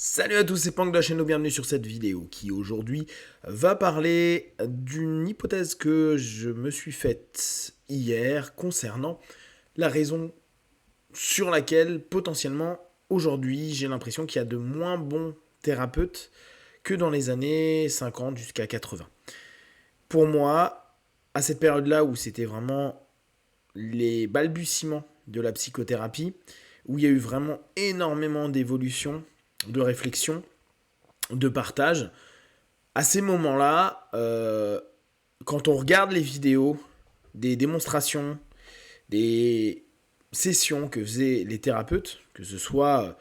Salut à tous, c'est Pank de la chaîne, bienvenue sur cette vidéo qui aujourd'hui va parler d'une hypothèse que je me suis faite hier concernant la raison sur laquelle potentiellement aujourd'hui j'ai l'impression qu'il y a de moins bons thérapeutes que dans les années 50 jusqu'à 80. Pour moi, à cette période-là où c'était vraiment les balbutiements de la psychothérapie, où il y a eu vraiment énormément d'évolution, de réflexion, de partage. À ces moments-là, quand on regarde les vidéos, des démonstrations, des sessions que faisaient les thérapeutes, que ce soit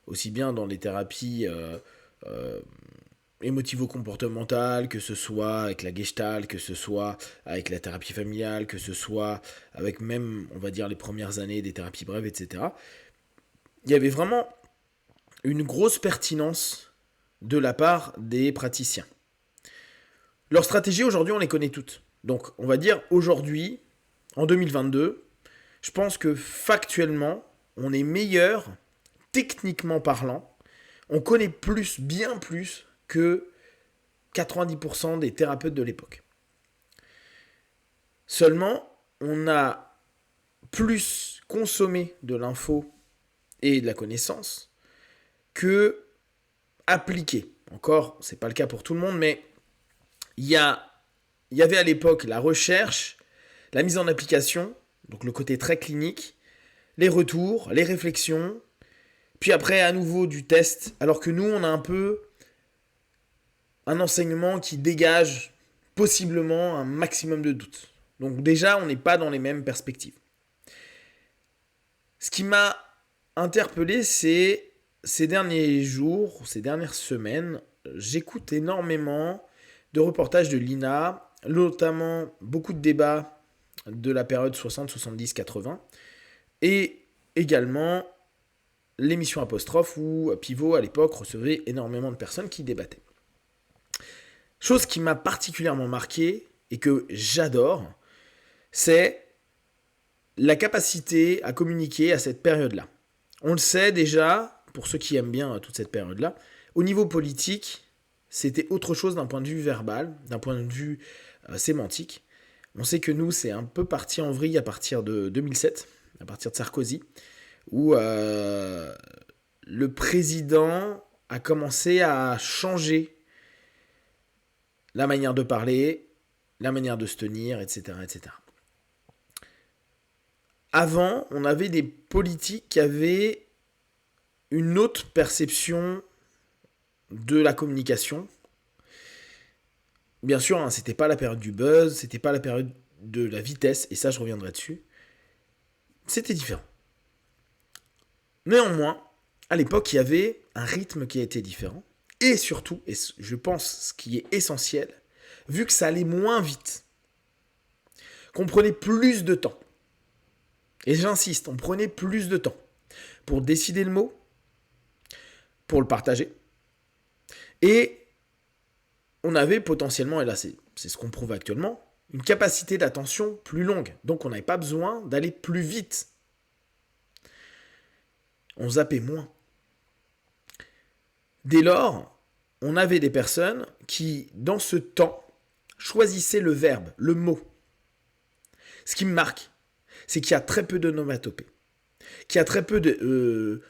aussi bien dans les thérapies euh, émotivo-comportementales, que ce soit avec la gestalt, que ce soit avec la thérapie familiale, que ce soit avec même, on va dire, les premières années des thérapies brèves, etc. Il y avait vraiment une grosse pertinence de la part des praticiens. Leurs stratégies, aujourd'hui, on les connaît toutes. Donc, on va dire, aujourd'hui, en 2022, je pense que factuellement, on est meilleur, techniquement parlant. On connaît plus, bien plus, que 90% des thérapeutes de l'époque. Seulement, on a plus consommé de l'info et de la connaissance que appliqué. Encore, c'est pas le cas pour tout le monde, mais il y avait à l'époque la recherche, la mise en application, donc le côté très clinique, les retours, les réflexions, puis après à nouveau du test, alors que nous on a un peu un enseignement qui dégage possiblement un maximum de doutes. Donc déjà on n'est pas dans les mêmes perspectives. Ce qui m'a interpellé, c'est ces derniers jours, ces dernières semaines, j'écoute énormément de reportages de l'INA, notamment beaucoup de débats de la période 60, 70, 80, et également l'émission Apostrophe où Pivot à l'époque recevait énormément de personnes qui débattaient. Chose qui m'a particulièrement marqué et que j'adore, c'est la capacité à communiquer à cette période-là. On le sait déjà, pour ceux qui aiment bien toute cette période-là, au niveau politique, c'était autre chose d'un point de vue verbal, d'un point de vue sémantique. On sait que nous, c'est un peu parti en vrille à partir de 2007, à partir de Sarkozy, où le président a commencé à changer la manière de parler, la manière de se tenir, etc., etc. Avant, on avait des politiques qui avaient une autre perception de la communication. Bien sûr, hein, c'était pas la période du buzz, c'était pas la période de la vitesse, et ça je reviendrai dessus. C'était différent. Néanmoins, à l'époque, il y avait un rythme qui était différent. Et surtout, et je pense ce qui est essentiel, vu que ça allait moins vite, qu'on prenait plus de temps. Et j'insiste, on prenait plus de temps pour décider le mot, pour le partager. Et on avait potentiellement, et là c'est ce qu'on prouve actuellement, une capacité d'attention plus longue. Donc on n'avait pas besoin d'aller plus vite. On zappait moins. Dès lors, on avait des personnes qui, dans ce temps, choisissaient le verbe, le mot. Ce qui me marque, c'est qu'il y a très peu d'onomatopées, qu'il y a très peu de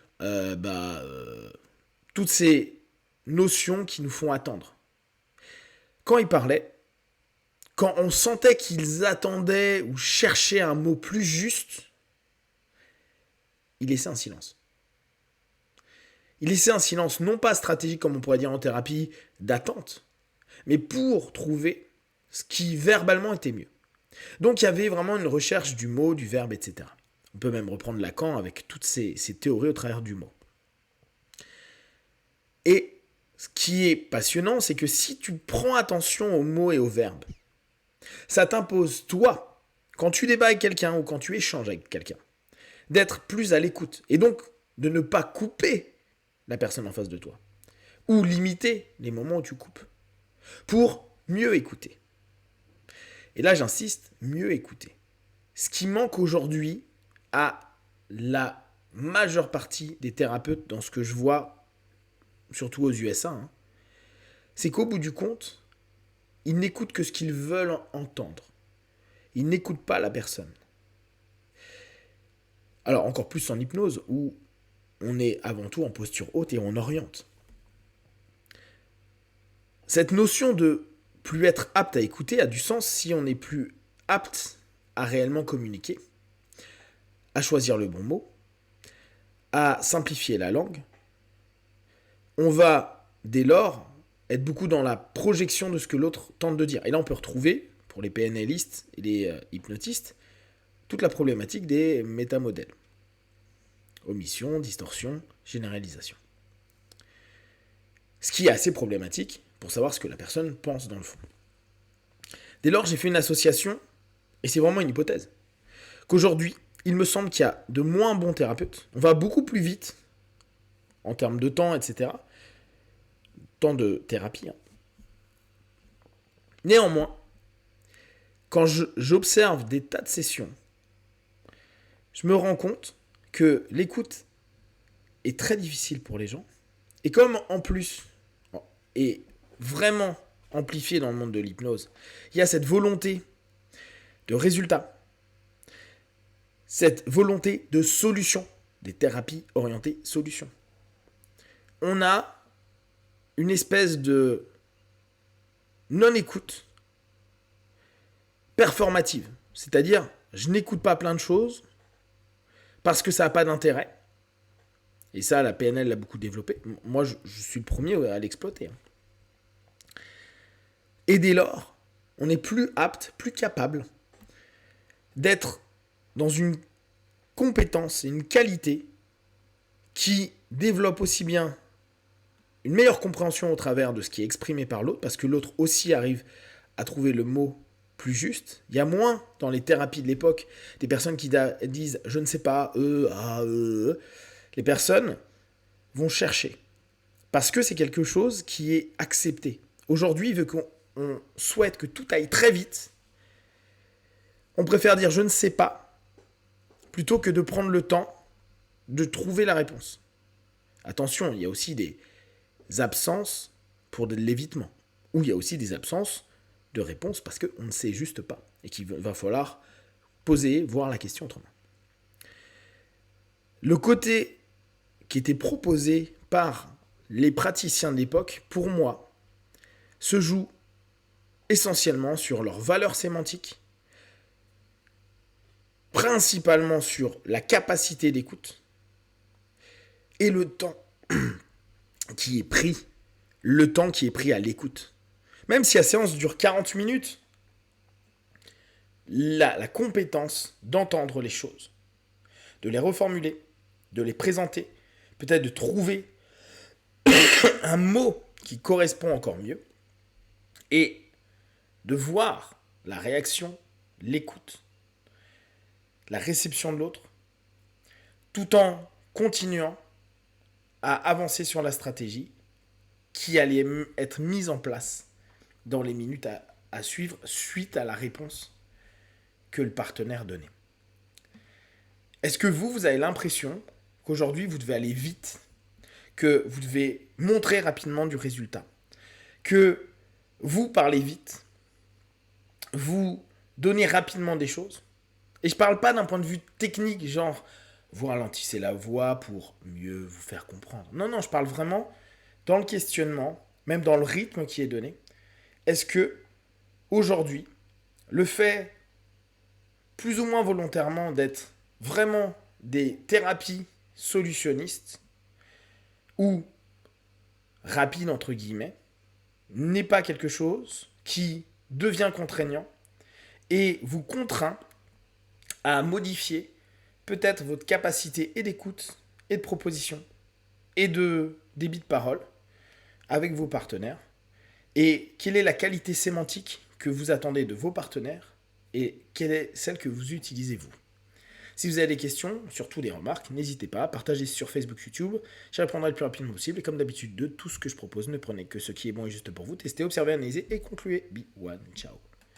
toutes ces notions qui nous font attendre. Quand ils parlaient, quand on sentait qu'ils attendaient ou cherchaient un mot plus juste, ils laissaient un silence. Ils laissaient un silence non pas stratégique comme on pourrait dire en thérapie d'attente, mais pour trouver ce qui verbalement était mieux. Donc il y avait vraiment une recherche du mot, du verbe, etc. On peut même reprendre Lacan avec toutes ces théories au travers du mot. Et ce qui est passionnant, c'est que si tu prends attention aux mots et aux verbes, ça t'impose, toi, quand tu débats avec quelqu'un ou quand tu échanges avec quelqu'un, d'être plus à l'écoute. Et donc de ne pas couper la personne en face de toi. Ou limiter les moments où tu coupes. Pour mieux écouter. Et là, j'insiste, mieux écouter. Ce qui manque aujourd'hui à la majeure partie des thérapeutes dans ce que je vois surtout aux USA, hein, c'est qu'au bout du compte, ils n'écoutent que ce qu'ils veulent entendre. Ils n'écoutent pas la personne. Alors encore plus en hypnose, où on est avant tout en posture haute et on oriente. Cette notion de plus être apte à écouter a du sens si on n'est plus apte à réellement communiquer, à choisir le bon mot, à simplifier la langue. On va, dès lors, être beaucoup dans la projection de ce que l'autre tente de dire. Et là, on peut retrouver, pour les PNListes et les hypnotistes, toute la problématique des métamodèles. Omission, distorsion, généralisation. Ce qui est assez problématique pour savoir ce que la personne pense dans le fond. Dès lors, j'ai fait une association, et c'est vraiment une hypothèse, qu'aujourd'hui, il me semble qu'il y a de moins bons thérapeutes. On va beaucoup plus vite, en termes de temps, etc. Temps de thérapie. Hein. Néanmoins, quand j'observe des tas de sessions, je me rends compte que l'écoute est très difficile pour les gens. Et comme en plus est vraiment amplifié dans le monde de l'hypnose, il y a cette volonté de résultat, cette volonté de solution, des thérapies orientées solution. On a une espèce de non-écoute performative. C'est-à-dire, je n'écoute pas plein de choses parce que ça n'a pas d'intérêt. Et ça, la PNL l'a beaucoup développé. Moi, je suis le premier à l'exploiter. Et dès lors, on est plus apte, plus capable d'être dans une compétence et une qualité qui développe aussi bien une meilleure compréhension au travers de ce qui est exprimé par l'autre, parce que l'autre aussi arrive à trouver le mot plus juste. Il y a moins, dans les thérapies de l'époque, des personnes qui disent « je ne sais pas, Les personnes vont chercher, parce que c'est quelque chose qui est accepté. Aujourd'hui, vu qu'on souhaite que tout aille très vite, on préfère dire « je ne sais pas » plutôt que de prendre le temps de trouver la réponse. Attention, il y a aussi des absences pour de l'évitement, ou il y a aussi des absences de réponse parce qu'on ne sait juste pas et qu'il va falloir poser, voir la question autrement. Le côté qui était proposé par les praticiens de l'époque, pour moi, se joue essentiellement sur leur valeur sémantique, principalement sur la capacité d'écoute et le temps qui est pris, à l'écoute. Même si la séance dure 40 minutes, la compétence d'entendre les choses, de les reformuler, de les présenter, peut-être de trouver un mot qui correspond encore mieux, et de voir la réaction, l'écoute, la réception de l'autre, tout en continuant à avancer sur la stratégie qui allait être mise en place dans les minutes à suivre suite à la réponse que le partenaire donnait. Est-ce que vous avez l'impression qu'aujourd'hui, vous devez aller vite, que vous devez montrer rapidement du résultat, que vous parlez vite, vous donnez rapidement des choses? Et je ne parle pas d'un point de vue technique, genre vous ralentissez la voix pour mieux vous faire comprendre. Non, je parle vraiment dans le questionnement, même dans le rythme qui est donné. Est-ce que aujourd'hui, le fait plus ou moins volontairement d'être vraiment des thérapies solutionnistes ou rapides entre guillemets n'est pas quelque chose qui devient contraignant et vous contraint à modifier peut-être votre capacité et d'écoute et de proposition et de débit de parole avec vos partenaires, et quelle est la qualité sémantique que vous attendez de vos partenaires et quelle est celle que vous utilisez vous. Si vous avez des questions, surtout des remarques, n'hésitez pas à partager sur Facebook, YouTube. Je répondrai le plus rapidement possible. Et comme d'habitude, de tout ce que je propose, ne prenez que ce qui est bon et juste pour vous. Testez, observez, analysez et concluez. Be one, ciao.